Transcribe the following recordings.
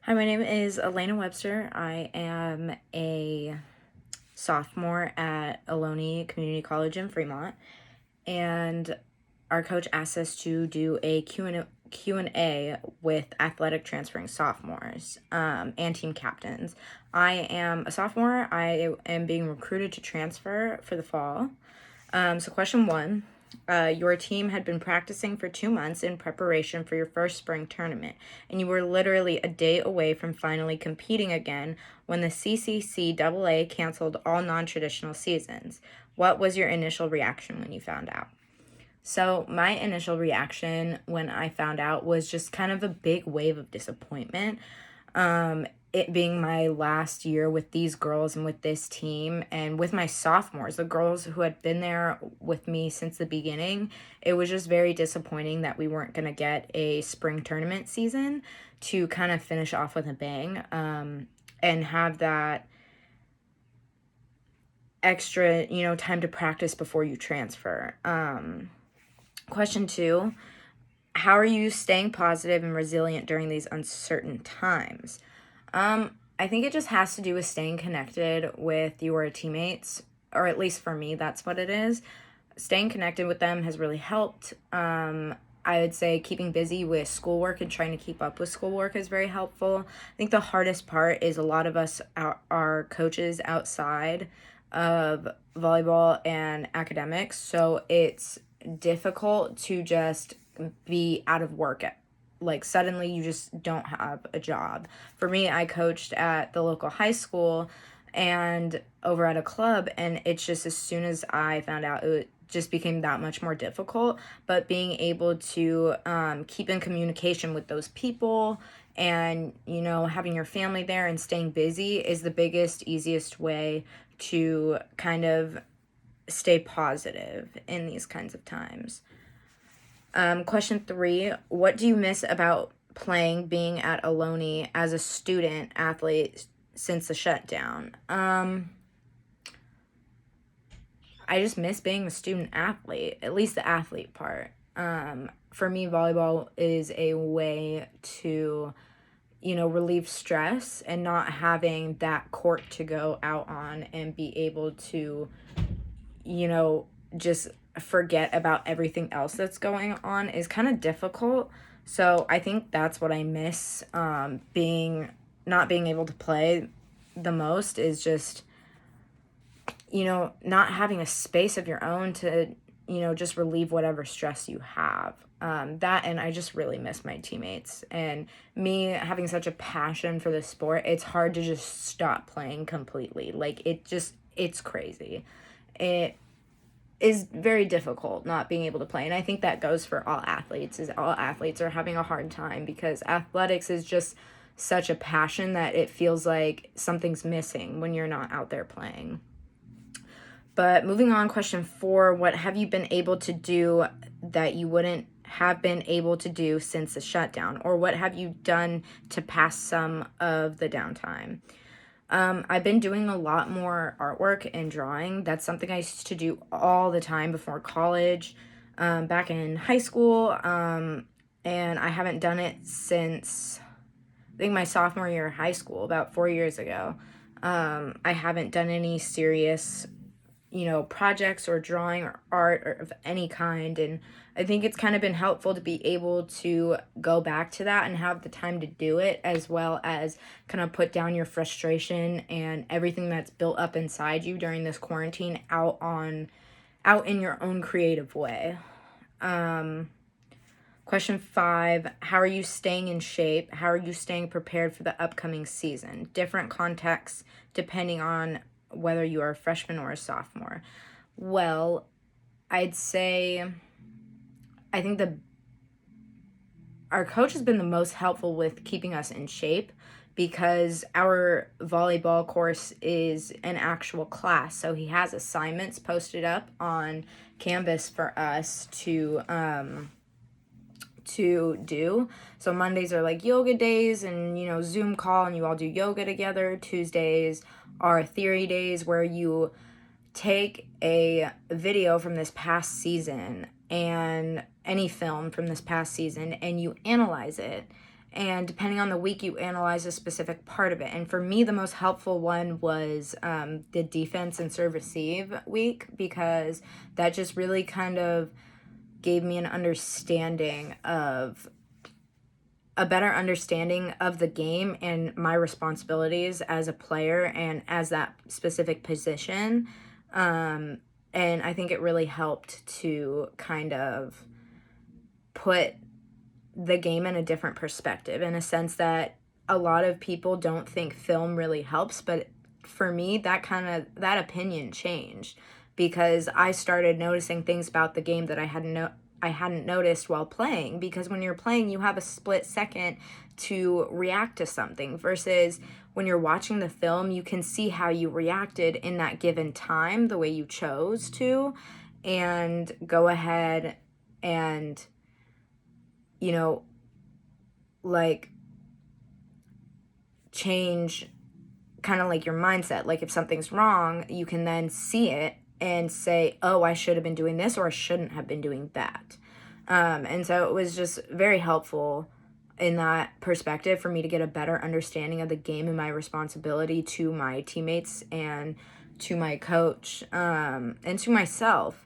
Hi, my name is Elena Webster. I am a sophomore at Ohlone Community College in Fremont, and our coach asked us to do a Q&A with athletic transferring sophomores and team captains. I am a sophomore. I am being recruited to transfer for the fall. So question one, your team had been practicing for 2 months in preparation for your first spring tournament, and you were literally a day away from finally competing again when the CCCAA canceled all non-traditional seasons. What was your initial reaction when you found out? So my initial reaction when I found out was just kind of a big wave of disappointment. It being my last year with these girls and with this team and with my sophomores, the girls who had been there with me since the beginning, it was just very disappointing that we weren't going to get a spring tournament season to kind of finish off with a bang, and have that extra, time to practice before you transfer. Question two, how are you staying positive and resilient during these uncertain times? I think it just has to do with staying connected with your teammates, or at least for me, that's what it is. Staying connected with them has really helped. I would say keeping busy with schoolwork and trying to keep up with schoolwork is very helpful. I think the hardest part is a lot of us are coaches outside of volleyball and academics, so it's difficult to just be out of work like suddenly you just don't have a job. For me, I coached at the local high school and over at a club, and it's just as soon as I found out, it just became that much more difficult. But being able to keep in communication with those people and having your family there and staying busy is the biggest, easiest way to kind of stay positive in these kinds of times. Question three, what do you miss about being at Ohlone as a student athlete since the shutdown? I just miss being a student athlete, at least the athlete part. For me, volleyball is a way to, relieve stress and not having that court to go out on and be able to, just forget about everything else that's going on is kind of difficult. So I think that's what I miss, not being able to play the most is just, not having a space of your own to, just relieve whatever stress you have. That, and I just really miss my teammates, and me having such a passion for the sport, it's hard to just stop playing completely. Like it's crazy. It is very difficult not being able to play, and I think that goes for all athletes. Is all athletes are having a hard time because athletics is just such a passion that it feels like something's missing when you're not out there playing. But moving on, question four, what have you been able to do that you wouldn't have been able to do since the shutdown, or what have you done to pass some of the downtime? I've been doing a lot more artwork and drawing. That's something I used to do all the time before college, back in high school, and I haven't done it since, I think, my sophomore year of high school, about 4 years ago. I haven't done any serious, projects or drawing or art or of any kind, and I think it's kind of been helpful to be able to go back to that and have the time to do it, as well as kind of put down your frustration and everything that's built up inside you during this quarantine out in your own creative way. Question five, how are you staying in shape? How are you staying prepared for the upcoming season? Different contexts depending on whether you are a freshman or a sophomore. Well, I'd say I think our coach has been the most helpful with keeping us in shape because our volleyball course is an actual class. So he has assignments posted up on Canvas for us to do. So Mondays are like yoga days and, Zoom call and you all do yoga together. Tuesdays are theory days where you take a video from this past season and any film from this past season and you analyze it and depending on the week, you analyze a specific part of it. And for me, the most helpful one was the defense and serve receive week, because that just really kind of gave me a better understanding of the game and my responsibilities as a player and as that specific position. And I think it really helped to kind of put the game in a different perspective, in a sense that a lot of people don't think film really helps, but for me, that opinion changed, because I started noticing things about the game that I hadn't noticed while playing. Because when you're playing, you have a split second to react to something, versus when you're watching the film, you can see how you reacted in that given time, the way you chose to, and go ahead and, you know, like, change kind of like your mindset. Like, if something's wrong, you can then see it and say, oh, I should have been doing this, or I shouldn't have been doing that. And so it was just very helpful in that perspective for me to get a better understanding of the game and my responsibility to my teammates and to my coach, and to myself.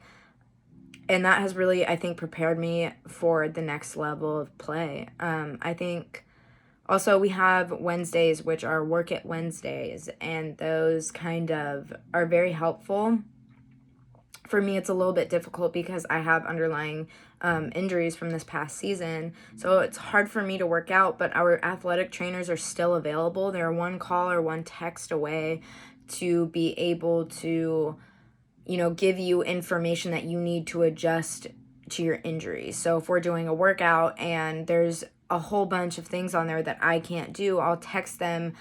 And that has really, I think, prepared me for the next level of play. I think also we have Wednesdays, which are work it Wednesdays, and those kind of are very helpful. For me, it's a little bit difficult because I have underlying injuries from this past season. So it's hard for me to work out, but our athletic trainers are still available. They're one call or one text away to be able to, give you information that you need to adjust to your injuries. So if we're doing a workout and there's a whole bunch of things on there that I can't do, I'll text them,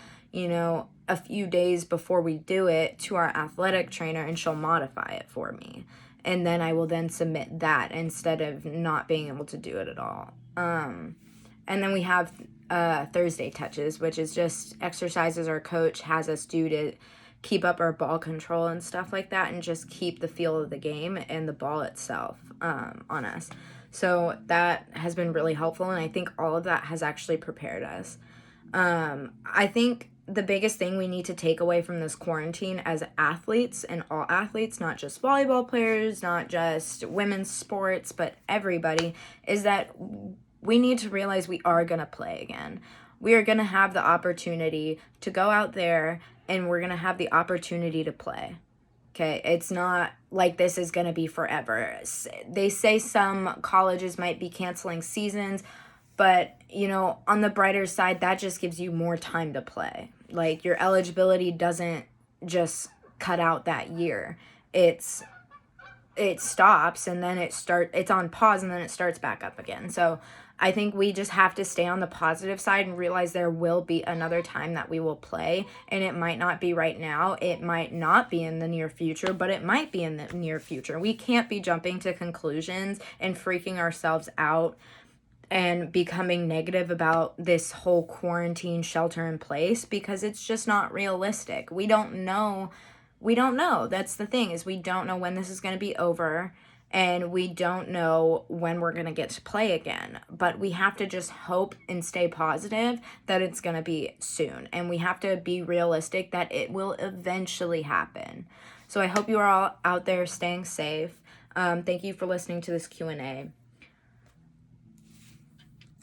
a few days before we do it to our athletic trainer, and she'll modify it for me. And then I will then submit that instead of not being able to do it at all. And then we have Thursday touches, which is just exercises our coach has us do to keep up our ball control and stuff like that, and just keep the feel of the game and the ball itself on us. So that has been really helpful, and I think all of that has actually prepared us. I think the biggest thing we need to take away from this quarantine as athletes, and all athletes, not just volleyball players, not just women's sports, but everybody, is that we need to realize we are going to play again. We are going to have the opportunity to go out there, and we're going to have the opportunity to play. Okay, it's not like this is going to be forever. They say some colleges might be canceling seasons, but, on the brighter side, that just gives you more time to play. Like, your eligibility doesn't just cut out that year. It stops, and then it's on pause, and then it starts back up again. So I think we just have to stay on the positive side and realize there will be another time that we will play, and it might not be right now. It might not be in the near future, but it might be in the near future. We can't be jumping to conclusions and freaking ourselves out and becoming negative about this whole quarantine shelter in place, because it's just not realistic. We don't know. That's the thing, is we don't know when this is going to be over, and we don't know when we're going to get to play again. But we have to just hope and stay positive that it's going to be soon. And we have to be realistic that it will eventually happen. So I hope you are all out there staying safe. Thank you for listening to this Q&A.